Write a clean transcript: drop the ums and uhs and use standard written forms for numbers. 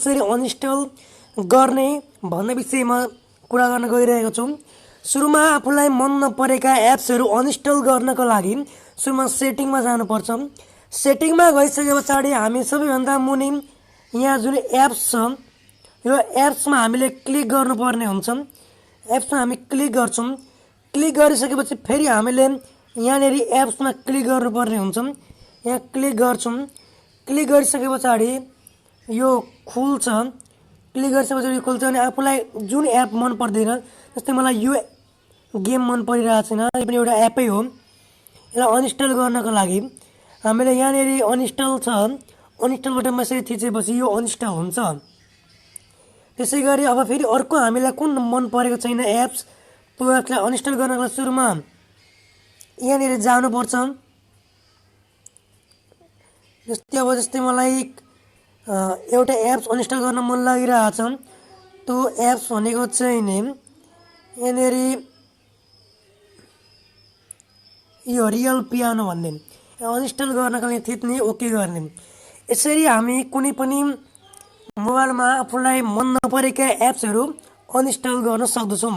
कसरी अनइन्स्टल गर्ने भन्ने विषयमा कुरा गर्न गइरहेको छु। सुरुमा आफूलाई मन नपरेका एप्सहरू अनइन्स्टल गर्नको लागि सुरुमा सेटिङमा जानुपर्छ। सेटिङमा गइसके पछाडि हामी सबैभन्दा मुनि यहाँ जुन एप्स छ यो एप्समा हामीले क्लिक गर्नुपर्ने हुन्छ। एप्समा हामी क्लिक गर्छौँ। क्लिक गरिसकेपछि फेरि हामीले यहाँनिर एप्समा क्लिक गर्नुपर्ने हुन्छ। यहाँ क्लिक गर्छौँ। क्लिक गरिसके पछाडि यो खुल्छ। क्लिक गरिसकेपछि यो खुल्छ अनि आफूलाई जुन एप मन पर्दैन, जस्तै मलाई यो गेम मन परिरहेको छैन, यो पनि एउटा एपै हो, यसलाई अनइन्स्टल गर्नको लागि हामीले यहाँनिर अनइन्स्टल छ, अनइन्स्टल बटनमा यसरी थिचेपछि यो अनइन्स्टल हुन्छ। त्यसै गरी अब फेरि अर्को हामीलाई कुन मन परेको छैन एप्स, त्यो एप्सलाई अनइन्स्टल गर्नको लागि सुरुमा यहाँनिर जानुपर्छ। जस्तै मलाई एउटा एप्स अनइन्स्टल गर्न मन लागिरहेछ, त्यो एप्स भनेको चाहिँ नि यहाँनिर यो रियल पियानो भन्ने अनइन्स्टल गर्नको लागि थिच्ने, ओके गर्ने। यसरी हामी कुनै पनि मोबाइलमा आफूलाई मन नपरेका एप्सहरू अनइन्स्टल गर्न सक्दछौँ।